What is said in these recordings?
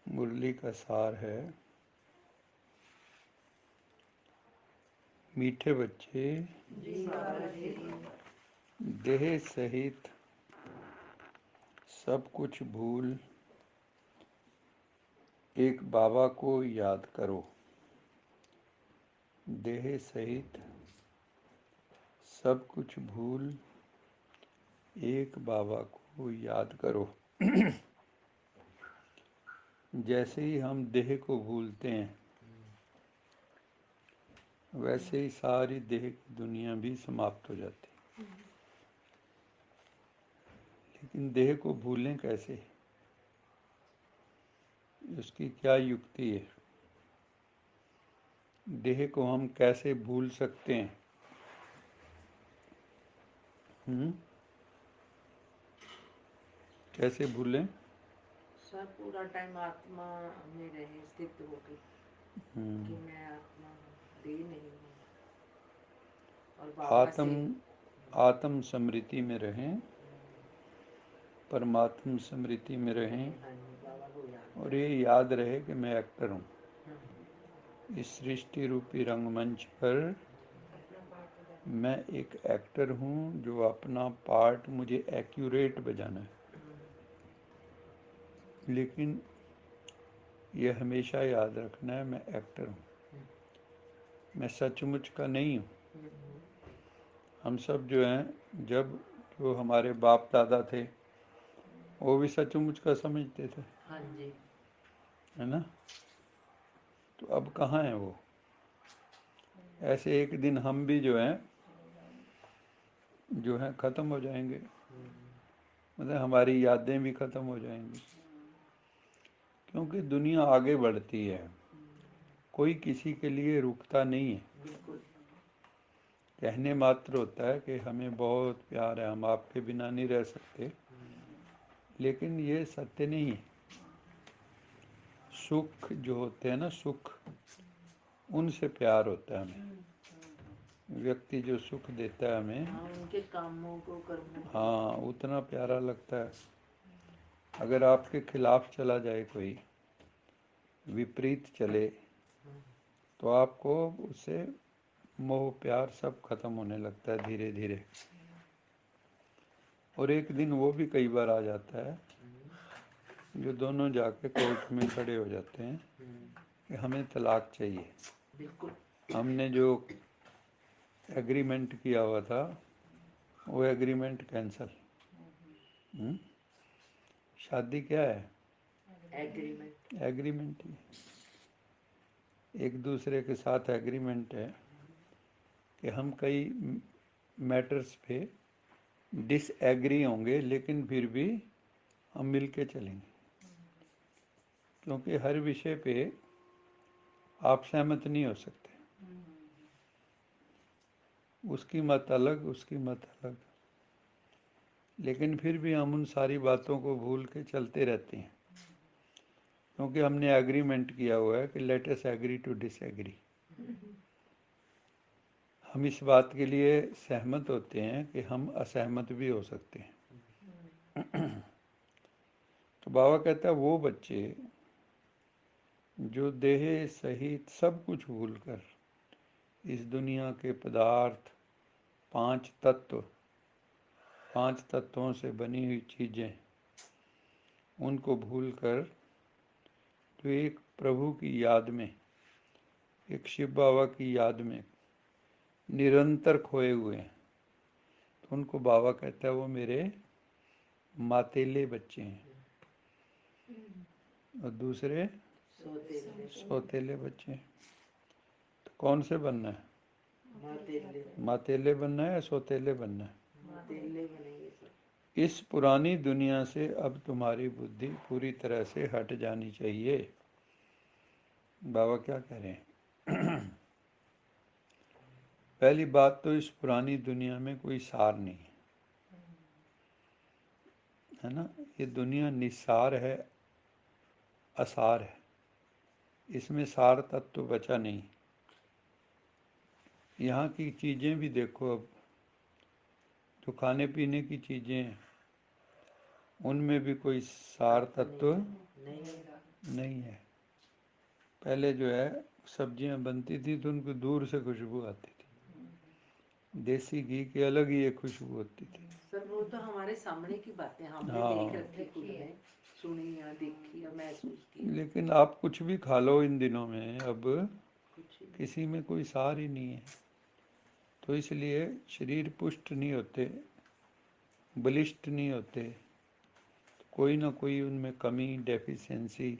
मुरली का सार है, मीठे बच्चे देह सहित सब कुछ भूल एक बाबा को याद करो। देह सहित सब कुछ भूल एक बाबा को याद करो। जैसे ही हम देह को भूलते हैं वैसे ही सारी देह की दुनिया भी समाप्त हो जाती है। लेकिन देह को भूलें कैसे, उसकी क्या युक्ति है? देह को हम कैसे भूल सकते हैं? कैसे भूलें? सर पूरा टाइम आत्मा में रहे, स्थित होके कि मैं आत्मा हूँ, देह नहीं हूँ, और बाबा से आत्म स्मृति में रहें, परमात्म स्मृति में रहें, बाबा को याद और ये याद रहे कि मैं एक्टर हूँ। इस सृष्टि रूपी रंगमंच पर मैं एक एक्टर हूँ जो अपना पार्ट मुझे एक्यूरेट बजाना है। लेकिन यह हमेशा याद रखना है, मैं एक्टर हूँ, मैं सचमुच का नहीं हूँ। हम सब जो हैं, जब जो हमारे बाप दादा थे वो भी सचमुच का समझते थे, हाँ जी, है ना? तो अब कहाँ है वो? ऐसे एक दिन हम भी जो हैं ख़त्म हो जाएंगे, मतलब हमारी यादें भी ख़त्म हो जाएंगी, क्योंकि दुनिया आगे बढ़ती है, कोई किसी के लिए रुकता नहीं है। बिल्कुल। कहने मात्र होता है कि हमें बहुत प्यार है, हम आपके बिना नहीं रह सकते, लेकिन ये सत्य नहीं है। सुख जो होते हैं ना, सुख, उनसे प्यार होता है हमें। व्यक्ति जो सुख देता है हमें, हाँ, उनके कामों को, कर्मों को, हाँ, उतना प्यारा लगता है। अगर आपके खिलाफ चला जाए, कोई विपरीत चले, तो आपको उससे मोह प्यार सब खत्म होने लगता है धीरे धीरे। और एक दिन वो भी कई बार आ जाता है जो दोनों जाके कोर्ट में खड़े हो जाते हैं कि हमें तलाक चाहिए। बिल्कुल। हमने जो एग्रीमेंट किया हुआ था वो एग्रीमेंट कैंसल। शादी क्या है? एग्रीमेंट। एग्रीमेंट ही, एक दूसरे के साथ एग्रीमेंट है कि हम कई मैटर्स पे डिसएग्री होंगे, लेकिन फिर भी हम मिल के चलेंगे, क्योंकि हर विषय पे आप सहमत नहीं हो सकते। उसकी मत अलग, उसकी मत अलग, लेकिन फिर भी हम उन सारी बातों को भूल के चलते रहते हैं, क्योंकि हमने एग्रीमेंट किया हुआ है कि let us agree to disagree. हम इस बात के लिए सहमत होते हैं कि हम असहमत भी हो सकते हैं। तो बाबा कहता है वो बच्चे जो देह सहित सब कुछ भूलकर इस दुनिया के पदार्थ, पांच तत्व, पांच तत्वों से बनी हुई चीज़ें, उनको भूलकर जो एक प्रभु की याद में, एक शिव बाबा की याद में निरंतर खोए हुए हैं, तो उनको बाबा कहता है वो मेरे मातेले बच्चे हैं। और दूसरे सौतेले बच्चे हैं। तो कौन से बनना है? मातेले बनना है या सौतेले बनना है? मातेले बनेंगे सर। इस पुरानी दुनिया से अब तुम्हारी बुद्धि पूरी तरह से हट जानी चाहिए। बाबा क्या कह रहे हैं? पहली बात तो इस पुरानी दुनिया में कोई सार नहीं है ना? ये दुनिया निस्सार है, असार है, इसमें सार तत्व बचा नहीं। यहाँ की चीज़ें भी देखो, अब जो खाने पीने की चीज़ें हैं उनमें भी कोई सार तत्व नहीं है। पहले जो है सब्जियां बनती थी तो उनको दूर से खुशबू आती थी, देसी घी की अलग ही एक खुशबू होती थी। सर वो तो हमारे सामने की बातें हमने हाँ, देख रखी, खुद में सुनी या देखी या महसूस की। लेकिन आप कुछ भी खा लो इन दिनों में, अब किसी में कोई सार ही नहीं है। तो इसलिए शरीर पुष्ट नहीं होते, बलिष्ठ नहीं होते, कोई ना कोई उनमें कमी, डेफिशिएंसी,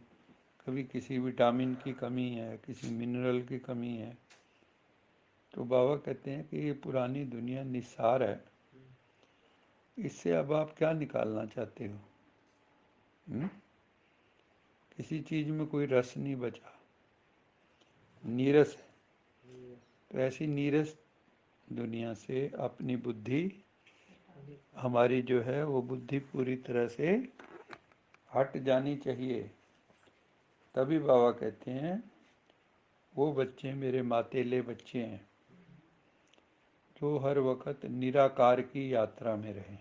कभी किसी विटामिन की कमी है, किसी मिनरल की कमी है। तो बाबा कहते हैं कि ये पुरानी दुनिया निस्सार है, इससे अब आप क्या निकालना चाहते हो? किसी चीज में कोई रस नहीं बचा, नीरस है। तो ऐसी नीरस दुनिया से अपनी बुद्धि, हमारी जो है वो बुद्धि पूरी तरह से हट जानी चाहिए। तभी बाबा कहते हैं वो बच्चे मेरे मातेले बच्चे हैं जो हर वक्त निराकार की यात्रा में रहें,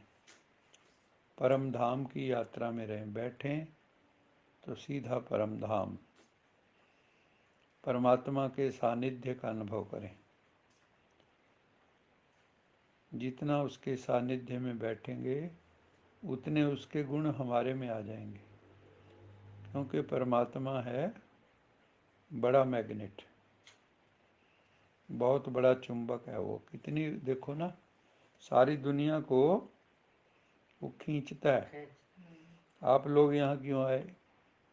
परम धाम की यात्रा में रहें। बैठें तो सीधा परम धाम, परमात्मा के सानिध्य का अनुभव करें। जितना उसके सानिध्य में बैठेंगे उतने उसके गुण हमारे में आ जाएंगे, क्योंकि परमात्मा है बड़ा मैग्नेट, बहुत बड़ा चुंबक है वो। कितनी देखो ना, सारी दुनिया को वो खींचता है। आप लोग यहाँ क्यों आए?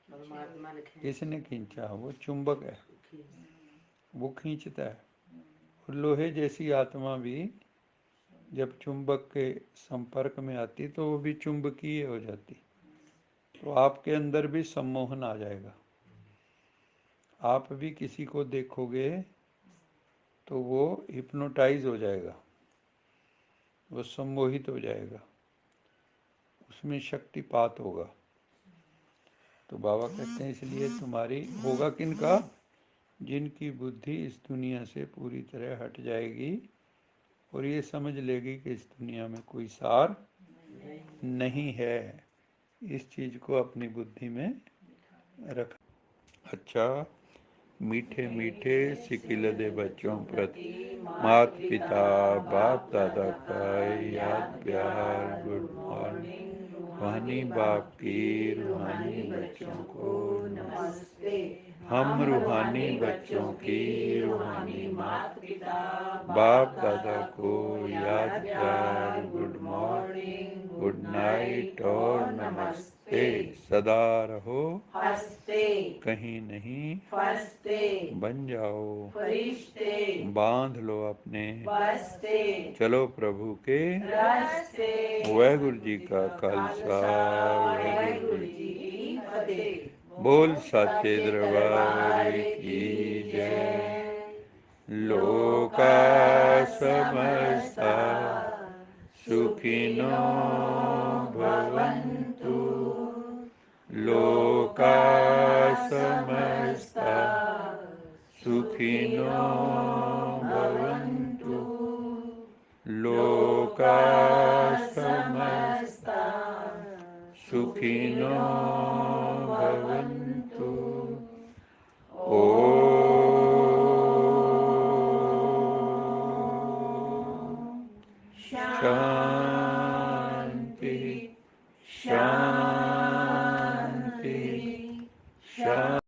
परमात्मा ने किसने खींचा? वो चुंबक है, वो खींचता है। और लोहे जैसी आत्मा भी जब चुंबक के संपर्क में आती तो वो भी चुंबकीय हो जाती। तो आपके अंदर भी सम्मोहन आ जाएगा। आप भी किसी को देखोगे तो वो हिप्नोटाइज हो जाएगा, वो सम्मोहित हो जाएगा, उसमें शक्तिपात होगा। तो बाबा कहते हैं इसलिए तुम्हारी होगा किनका? जिनकी बुद्धि इस दुनिया से पूरी तरह हट जाएगी और ये समझ लेगी कि इस दुनिया में कोई सार नहीं है। इस चीज को अपनी बुद्धि में रख। अच्छा, मीठे मीठे सिकिलदे बच्चों प्रति मात पिता बाप दादा का याद प्यार, गुड मॉर्निंग। रूहानी बाप की रूहानी बच्चों को नमस्ते। हम रूहानी बच्चों की रूहानी मात पिता बाप दादा को याद प्यार, गुड मॉर्निंग, गुड नाइट और नमस्ते। सदा रहो हंसते, कहीं नहीं फंसते, बन जाओ फरिश्ते, बांध लो अपने बस्ते, चलो प्रभु के रास्ते। वाहेगुरु जी का खालसा, वाहेगुरु जी की फतेह। बोल साचे दरबार की जय। लोका समस्ता सुखिनो भवन्तु, लोका समस्ता सुखिनो भवन्तु, लोका समस्ता सुखिनो भवन्तु। शांति शांति शांति।